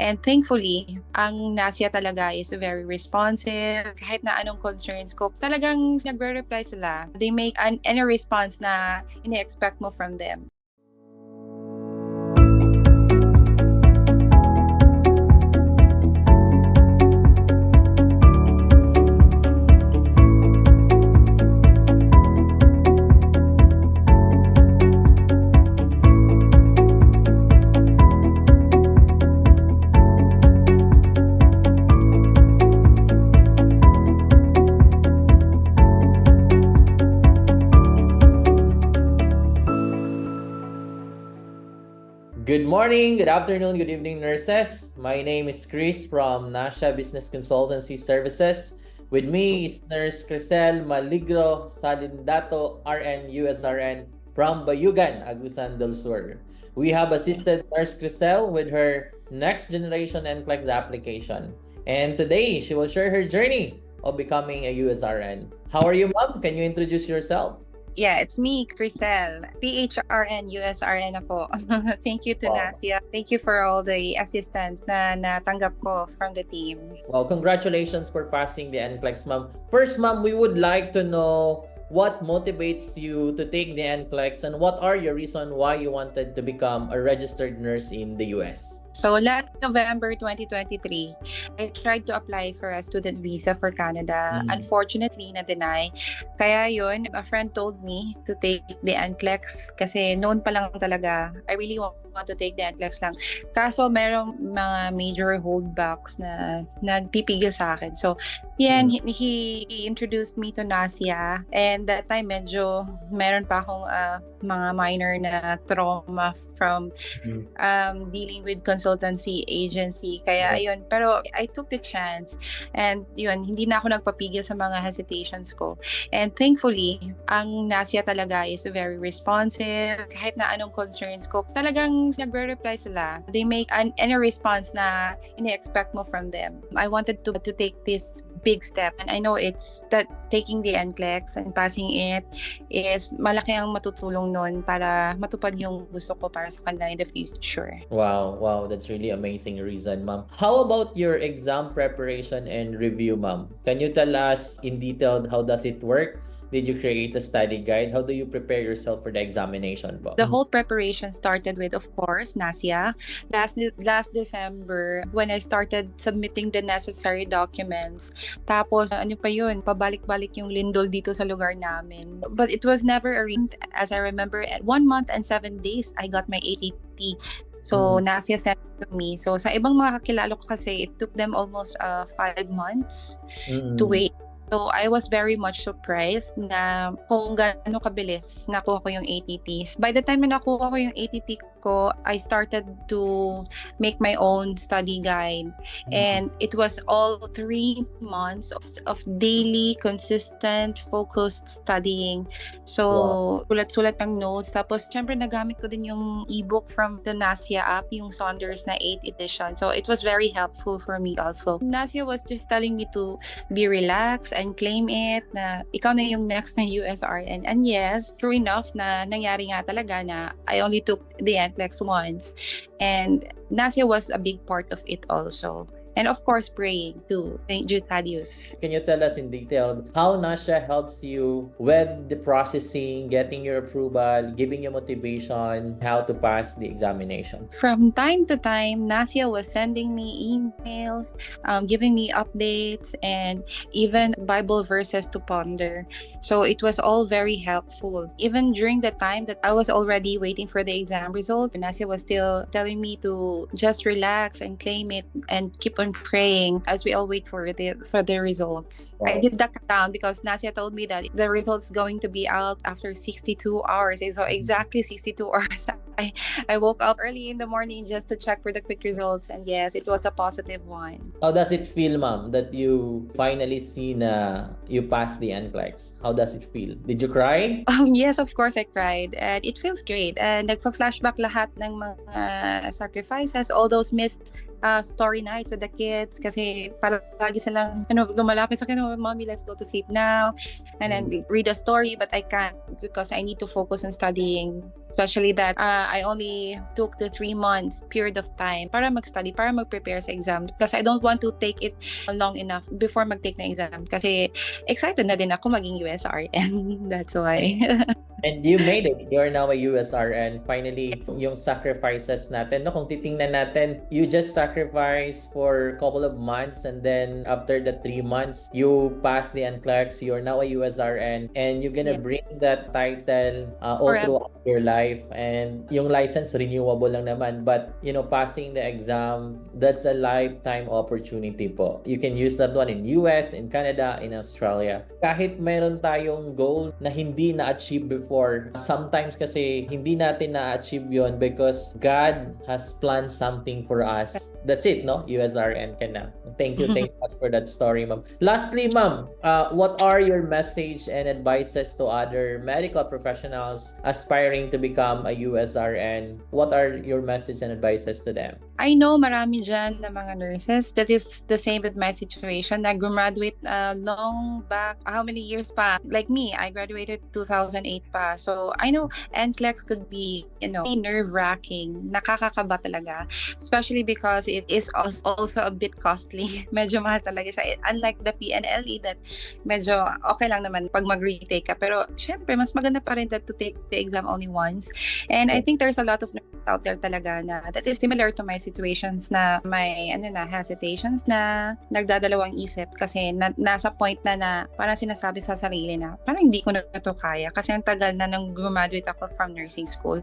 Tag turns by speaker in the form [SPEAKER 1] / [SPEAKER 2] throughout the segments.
[SPEAKER 1] And thankfully, ang NASIA talaga is very responsive. Kahit na anong concerns ko, talagang nagre-reply sila. They make any response na ine-expect mo from them.
[SPEAKER 2] Good morning, good afternoon, good evening, nurses. My name is Chris from Nasha Business Consultancy Services. With me is Nurse Crisel Maligro Salindato, RN, USRN from Bayugan, Agusan del Sur. We have assisted Nurse Crisel with her next generation NCLEX application. And today, she will share her journey of becoming a USRN. How are you, ma'am? Can you introduce yourself?
[SPEAKER 1] Yeah, it's me, Crisel. PHRN, USRN na po. Thank you to
[SPEAKER 2] Wow.
[SPEAKER 1] NASIA. Thank you for all the assistance na natanggap ko from the team.
[SPEAKER 2] Well, congratulations for passing the NCLEX, ma'am. First, ma'am, we would like to know what motivates you to take the NCLEX and what are your reasons why you wanted to become a registered nurse in the US?
[SPEAKER 1] So last November 2023, I tried to apply for a student visa for Canada. Unfortunately, na-deny. Kaya yun, a friend told me to take the NCLEX kasi noon pa lang talaga, I really want to take the NCLEX lang. Kaso merong mga major holdbacks na nagpipigil sa akin. So, yan, he introduced me to NASIA, and that time medyo meron pa akong mga minor na trauma from dealing with consultancy agency. Kaya yun, pero I took the chance, and yun, hindi na ako nagpapigil sa mga hesitations ko. And thankfully, ang NASIA talaga is very responsive. Kahit na anong concerns ko, talagang nagre-reply sila. They make any response na ine-expect mo from them. I wanted to take this big step, and I know it's that taking the NCLEX and passing it is malaki ang matutulong nun para matupad yung gusto ko para sa kanila in the future.
[SPEAKER 2] Wow, that's really amazing reason, ma'am. How about your exam preparation and review, ma'am? Can you tell us in detail how does it work? Did you create a study guide? How do you prepare yourself for the examination, po?
[SPEAKER 1] The whole preparation started with, of course, NASIA. Last December, when I started submitting the necessary documents. Tapos, ano pa yun, pabalik-balik yung lindol dito sa lugar namin. But it was never arranged. As I remember, at 1 month and 7 days, I got my ATT. So, NASIA sent it to me. So, sa ibang mga kakilala ko kasi, it took them almost 5 months to wait. So, I was very much surprised na kung gaano kabilis nakuha ko yung ATTs. By the time na nakuha ko yung ATT ko, I started to make my own study guide. And it was all 3 months of daily, consistent, focused studying. So, sulat-sulat ng notes. Tapos, syempre, nagamit ko din yung ebook from the NASIA app, yung Saunders na 8th edition. So, it was very helpful for me also. NASIA was just telling me to be relaxed and claim it, na ikaw na yung next na USRN. And yes, true enough na nangyari nga talaga na I only took the NCLEX once. And NASIA was a big part of it also. And of course, praying to St. Jude Thaddeus.
[SPEAKER 2] Can you tell us in detail how NASIA helps you with the processing, getting your approval, giving you motivation, how to pass the examination?
[SPEAKER 1] From time to time, NASIA was sending me emails, giving me updates, and even Bible verses to ponder. So it was all very helpful. Even during the time that I was already waiting for the exam result, NASIA was still telling me to just relax and claim it and keep on praying as we all wait for the results.
[SPEAKER 2] Wow.
[SPEAKER 1] I did the countdown because NASIA told me that the results going to be out after 62 hours. So exactly 62 hours. I woke up early in the morning just to check for the quick results, and yes, it was a positive one.
[SPEAKER 2] How does it feel, ma'am, that you finally see na you passed the NCLEX? How does it feel? Did you cry?
[SPEAKER 1] Yes, of course I cried, and it feels great. And nagpa-flashback lahat ng mga sacrifices, all those missed story nights with the kids kasi palagi silang lumalapit sa akin, "Oh, mommy, let's go to sleep now," and then read a story, but I can't because I need to focus on studying, especially that I only took the 3 months period of time para mag-study, para mag-prepare sa exam because I don't want to take it long enough before mag-take na exam kasi excited na din ako maging USRN. That's why.
[SPEAKER 2] And you made it. You're now a USRN. Finally, yung sacrifices natin. No, kung titingnan natin, you just sacrificed for a couple of months and then after the 3 months, you passed the NCLEX. You're now a USRN and you're gonna
[SPEAKER 1] Yep.
[SPEAKER 2] bring that title all
[SPEAKER 1] Forever.
[SPEAKER 2] throughout your life. And yung license, renewable lang naman. But, passing the exam, that's a lifetime opportunity po. You can use that one in US, in Canada, in Australia. Kahit meron tayong goal na hindi na-achieve before, sometimes kasi hindi natin na-achieve yon because God has planned something for us. That's it, no? USRN ka na. Thank you much for that story, ma'am. Lastly, ma'am, what are your message and advices to other medical professionals aspiring to become a USRN? What are your message and advices to them?
[SPEAKER 1] I know marami dyan na mga nurses that is the same with my situation na graduate long back, how many years pa? Like me, I graduated 2008 pa. So I know NCLEX could be, nerve-wracking. Nakakakaba talaga. Especially because it is also a bit costly. Medyo mahal talaga siya. Unlike the PNLE that medyo okay lang naman pag mag-retake ka. Pero syempre, mas maganda pa rin that to take the exam only once. And I think there's a lot of nurses out there talaga na that is similar to my situations na may hesitations na nagdadalawang isip kasi nasa point na parang sinasabi sa sarili na parang hindi ko na to kaya kasi ang tagal na nang graduate ako from nursing school.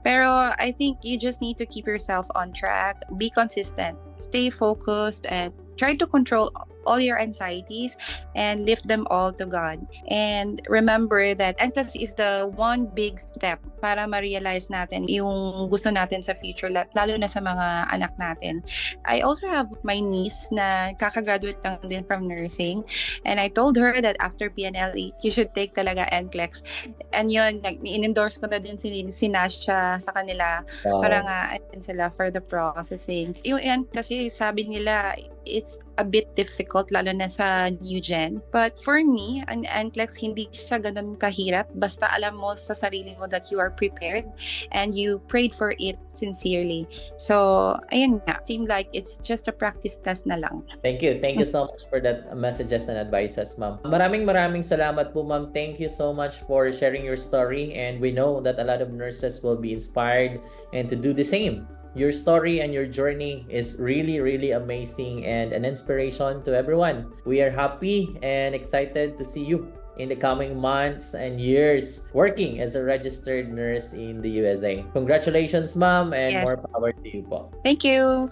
[SPEAKER 1] Pero I think you just need to keep yourself on track, be consistent, stay focused, and try to control all your anxieties and lift them all to God. And remember that NCLEX is the one big step para ma-realize natin yung gusto natin sa future, lalo na sa mga anak natin. I also have my niece na kakagraduate lang din from nursing, and I told her that after PNLE, you should take talaga NCLEX. And yun, in-endorse ko na din si Nasha sa kanila para nga sila for the processing. Yung yan kasi sabi nila, it's a bit difficult lalo na sa new gen. But for me, ang NCLEX hindi siya ganun kahirap basta alam mo sa sarili mo that you are prepared and you prayed for it sincerely. So, ayun nga. Seemed like it's just a practice test na lang.
[SPEAKER 2] Thank you. Thank you so much for that messages and advices, ma'am. Maraming salamat po, ma'am. Thank you so much for sharing your story, and we know that a lot of nurses will be inspired and to do the same. Your story and your journey is really, really amazing and an inspiration to everyone. We are happy and excited to see you in the coming months and years working as a registered nurse in the USA. Congratulations, ma'am, and
[SPEAKER 1] Yes.
[SPEAKER 2] more power to you po.
[SPEAKER 1] Thank you!